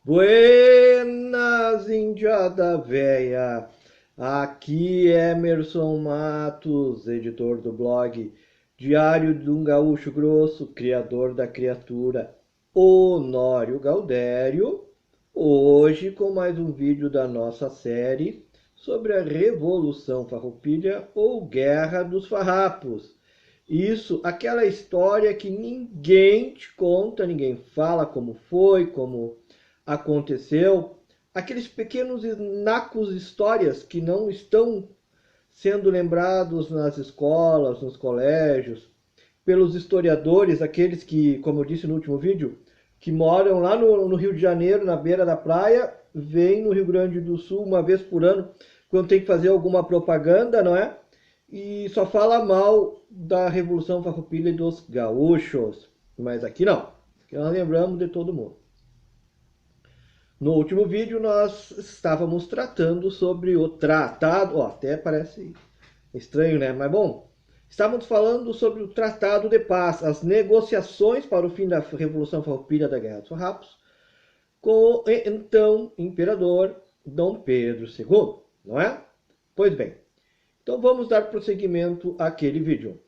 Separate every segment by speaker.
Speaker 1: Buenas, indiada véia! Aqui é Emerson Matos, editor do blog Diário de um Gaúcho Grosso, criador da criatura Honório Gaudério, hoje com mais um vídeo da nossa série sobre a Revolução Farroupilha ou Guerra dos Farrapos. Isso, aquela história que ninguém te conta, ninguém fala como foi, como aconteceu, aqueles pequenos nacos histórias que não estão sendo lembrados nas escolas, nos colégios, pelos historiadores, aqueles que, como eu disse no último vídeo, que moram lá no Rio de Janeiro, na beira da praia, vêm no Rio Grande do Sul uma vez por ano, quando tem que fazer alguma propaganda, não é? E só fala mal da Revolução Farroupilha e dos gaúchos. Mas aqui não, aqui nós lembramos de todo mundo. No último vídeo nós estávamos tratando sobre o tratado, até parece estranho, né? Mas bom, estávamos falando sobre o Tratado de Paz, as negociações para o fim da Revolução Farroupilha da Guerra dos Farrapos, com o então imperador Dom Pedro II, não é? Pois bem, então vamos dar prosseguimento àquele vídeo.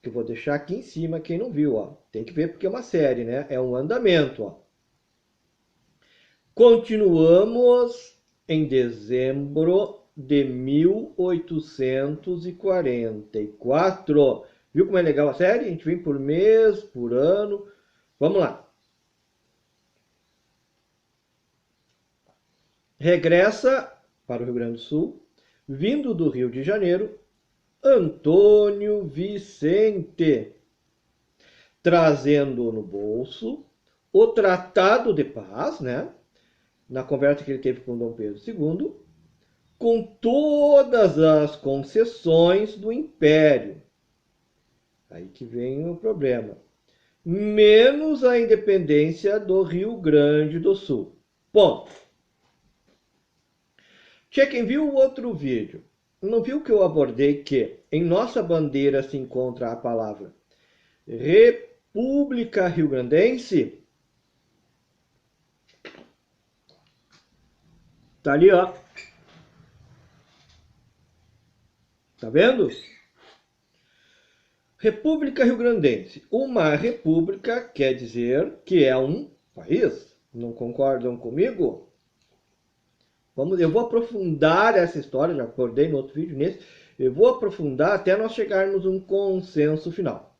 Speaker 1: Que eu vou deixar aqui em cima, quem não viu, ó. Tem que ver porque é uma série, né? É um andamento, ó. Continuamos em dezembro de 1844. Viu como é legal a série? A gente vem por mês, por ano. Vamos lá. Regressa para o Rio Grande do Sul, vindo do Rio de Janeiro, Antônio Vicente, trazendo no bolso o Tratado de Paz, né? Na conversa que ele teve com Dom Pedro II, com todas as concessões do Império. Aí que vem o problema. Menos a independência do Rio Grande do Sul. Ponto. Quem viu o outro vídeo, não viu que eu abordei que em nossa bandeira se encontra a palavra República Rio-Grandense? Tá ali, ó. Tá vendo? República Rio-Grandense. Uma república quer dizer que é um país. Não concordam comigo? Eu vou aprofundar essa história, já acordei no outro vídeo nesse. Eu vou aprofundar até nós chegarmos a um consenso final.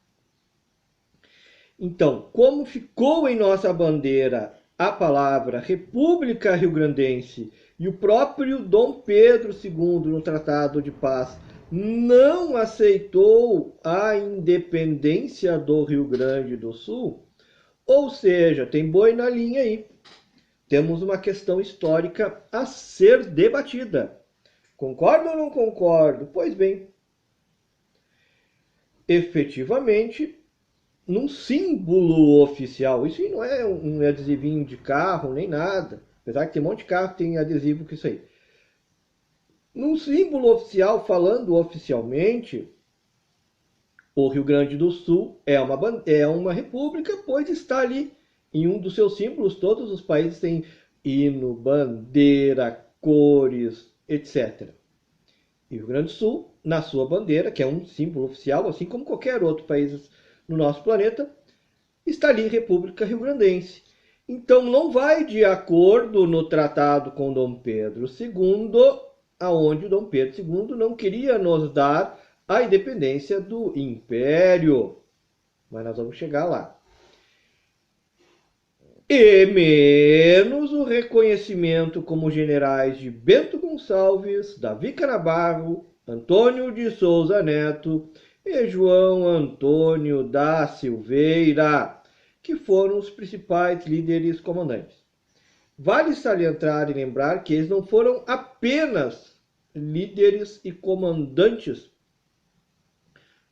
Speaker 1: Então, como ficou em nossa bandeira a palavra República Rio-Grandense e o próprio Dom Pedro II, no Tratado de Paz, não aceitou a independência do Rio Grande do Sul, ou seja, tem boi na linha aí. Temos uma questão histórica a ser debatida. Concordo ou não concordo? Pois bem, efetivamente, num símbolo oficial, isso não é um adesivinho de carro nem nada, apesar que tem um monte de carro que tem adesivo com isso aí. Num símbolo oficial, falando oficialmente, o Rio Grande do Sul é uma república, pois está ali em um dos seus símbolos. Todos os países têm hino, bandeira, cores, etc. E o Rio Grande do Sul, na sua bandeira, que é um símbolo oficial, assim como qualquer outro país no nosso planeta, está ali República Rio-Grandense. Então não vai de acordo no tratado com Dom Pedro II, aonde Dom Pedro II não queria nos dar a independência do Império. Mas nós vamos chegar lá. E menos o reconhecimento como generais de Bento Gonçalves, Davi Canabarro, Antônio de Souza Neto e João Antônio da Silveira, que foram os principais líderes comandantes. Vale salientar e lembrar que eles não foram apenas líderes e comandantes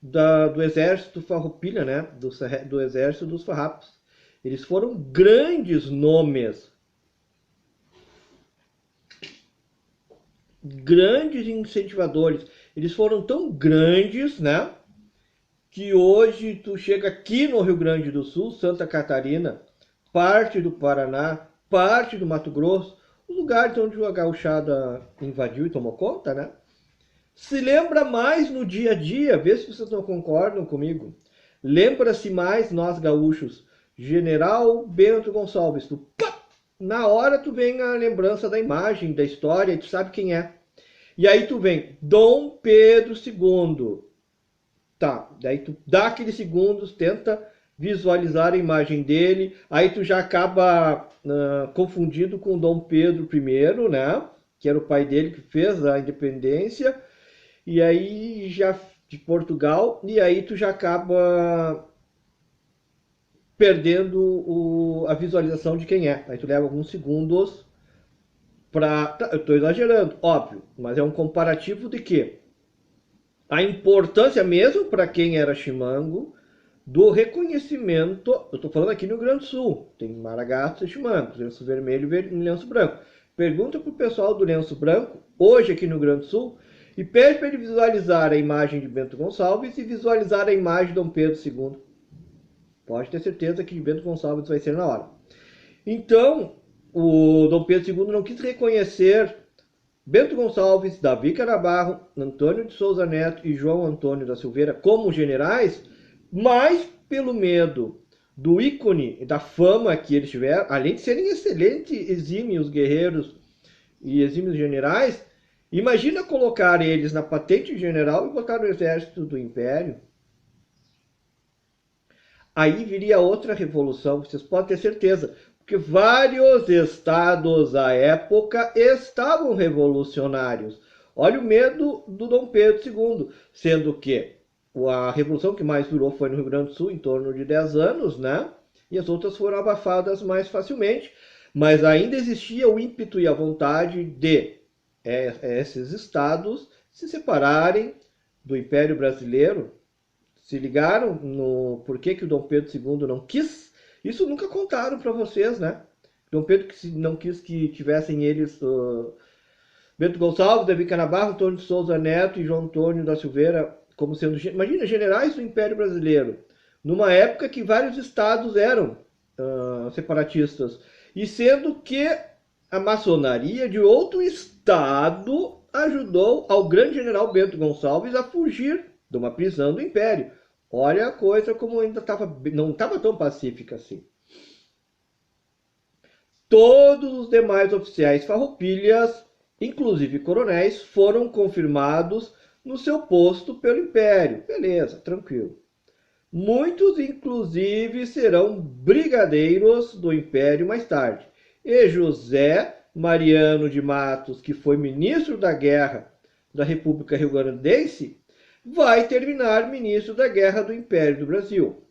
Speaker 1: do exército Farroupilha, né? do exército dos Farrapos. Eles foram grandes nomes, grandes incentivadores. Eles foram tão grandes, né? Que hoje tu chega aqui no Rio Grande do Sul, Santa Catarina, parte do Paraná, parte do Mato Grosso, os lugares onde a gauchada invadiu e tomou conta, né? Se lembra mais no dia a dia, vê se vocês não concordam comigo. Lembra-se mais, nós gaúchos, General Bento Gonçalves. Na hora tu vem a lembrança da imagem, da história, e tu sabe quem é. E aí tu vem Dom Pedro II. Tá, daí tu dá aqueles segundos, tenta visualizar a imagem dele, aí tu já acaba confundido com Dom Pedro I, né? Que era o pai dele que fez a independência, e aí já de Portugal, e aí tu já acaba perdendo a visualização de quem é. Aí tu leva alguns segundos para. Eu estou exagerando, óbvio, mas é um comparativo de quê? A importância mesmo para quem era chimango do reconhecimento. Eu estou falando aqui no Rio Grande do Sul, tem maragatos e chimangos, lenço vermelho e lenço branco. Pergunta para o pessoal do lenço branco, hoje aqui no Rio Grande do Sul, e pede para ele visualizar a imagem de Bento Gonçalves e visualizar a imagem de Dom Pedro II. Pode ter certeza que de Bento Gonçalves vai ser na hora. Então, o Dom Pedro II não quis reconhecer Bento Gonçalves, Davi Canabarro, Antônio de Souza Neto e João Antônio da Silveira como generais, mais pelo medo do ícone, da fama que eles tiveram, além de serem excelentes, exímios guerreiros e exímios generais, imagina colocar eles na patente general e botar no exército do Império. Aí viria outra revolução, vocês podem ter certeza, porque vários estados à época estavam revolucionários. Olha o medo do Dom Pedro II, sendo que a revolução que mais durou foi no Rio Grande do Sul, em torno de 10 anos, né? E as outras foram abafadas mais facilmente, mas ainda existia o ímpeto e a vontade de esses estados se separarem do Império Brasileiro. Se ligaram no porquê que o Dom Pedro II não quis? Isso nunca contaram para vocês, né? Dom Pedro não quis que tivessem eles Bento Gonçalves, Davi Canabarro, Antônio de Souza Neto e João Antônio da Silveira como sendo, imagina, generais do Império Brasileiro, numa época que vários estados eram separatistas, e sendo que a maçonaria de outro estado ajudou ao grande general Bento Gonçalves a fugir de uma prisão do Império. Olha a coisa como ainda não estava tão pacífica assim. Todos os demais oficiais farroupilhas, inclusive coronéis, foram confirmados no seu posto pelo Império. Beleza, tranquilo. Muitos, inclusive, serão brigadeiros do Império mais tarde. E José Mariano de Matos, que foi ministro da Guerra da República Rio-Grandense, vai terminar ministro da Guerra do Império do Brasil.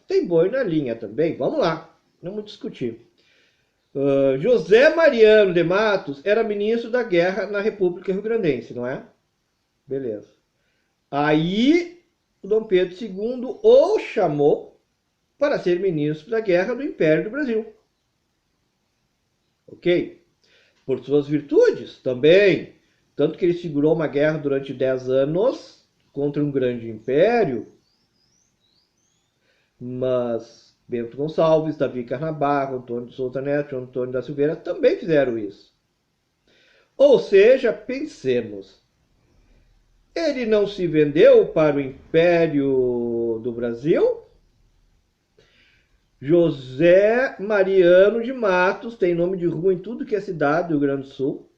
Speaker 1: Tem boi na linha também? Vamos lá, vamos discutir. José Mariano de Matos era ministro da Guerra na República Rio-Grandense, não é? Beleza. Aí, o Dom Pedro II o chamou para ser ministro da Guerra do Império do Brasil. Ok? Por suas virtudes também. Tanto que ele segurou uma guerra durante 10 anos contra um grande império. Mas Bento Gonçalves, Davi Canabarro, Antônio de Souza Neto, Antônio da Silveira também fizeram isso. Ou seja, pensemos. Ele não se vendeu para o Império do Brasil? José Mariano de Matos, tem nome de rua em tudo que é cidade do Rio Grande do Sul.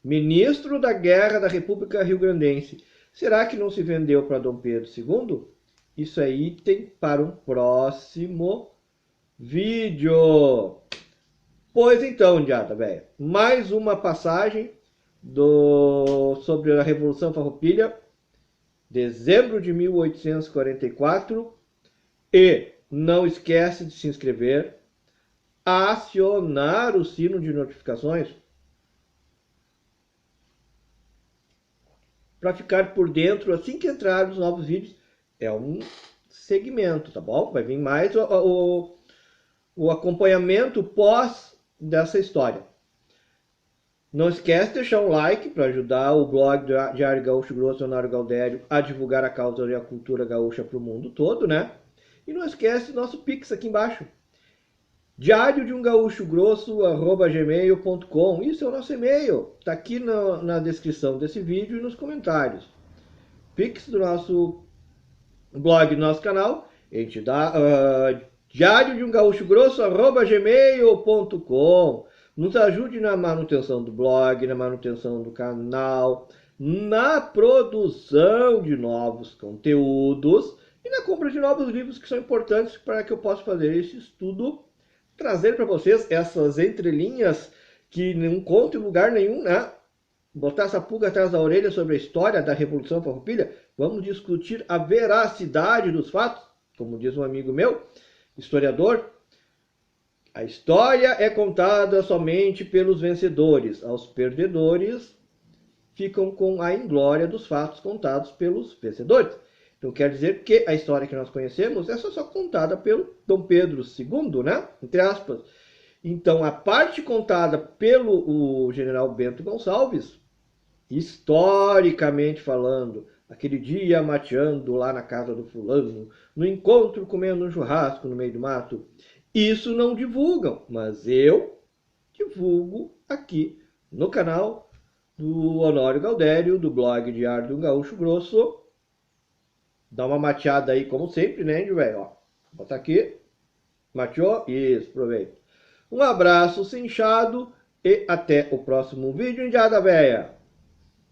Speaker 1: Ministro da Guerra da República Rio-Grandense. Será que não se vendeu para Dom Pedro II? Isso é item para um próximo vídeo. Pois então, diada velha, mais uma passagem sobre a Revolução Farroupilha, dezembro de 1844. E não esquece de se inscrever, acionar o sino de notificações para ficar por dentro assim que entrar os novos vídeos. É um segmento, tá bom? Vai vir mais o acompanhamento pós dessa história. Não esquece de deixar um like para ajudar o blog Diário Gaúcho Grosso, Leonardo Galdério, a divulgar a causa e a cultura gaúcha para o mundo todo, né? E não esquece do nosso Pix aqui embaixo. Diário de um Gaúcho Grosso, @gmail.com. Isso é o nosso e-mail. Está aqui na descrição desse vídeo e nos comentários. Pix do nosso blog, do nosso canal. A gente dá diário de um Gaúcho Grosso, @gmail.com. Nos ajude na manutenção do blog, na manutenção do canal, na produção de novos conteúdos e na compra de novos livros que são importantes para que eu possa fazer esse estudo, trazer para vocês essas entrelinhas que não contam em lugar nenhum, né? Botar essa pulga atrás da orelha sobre a história da Revolução Farroupilha. Vamos discutir a veracidade dos fatos, como diz um amigo meu, historiador. A história é contada somente pelos vencedores. Aos perdedores ficam com a inglória dos fatos contados pelos vencedores. Então quer dizer que a história que nós conhecemos é só contada pelo Dom Pedro II, né? Entre aspas. Então a parte contada pelo general Bento Gonçalves, historicamente falando, aquele dia mateando lá na casa do fulano, no encontro comendo um churrasco no meio do mato, isso não divulgam, mas eu divulgo aqui no canal do Honório Gaudério, do blog Diário do Gaúcho Grosso. Dá uma mateada aí, como sempre, né, velho? Ó, bota aqui. Mateou? Isso, aproveita. Um abraço cinchado e até o próximo vídeo, Indiada Véia!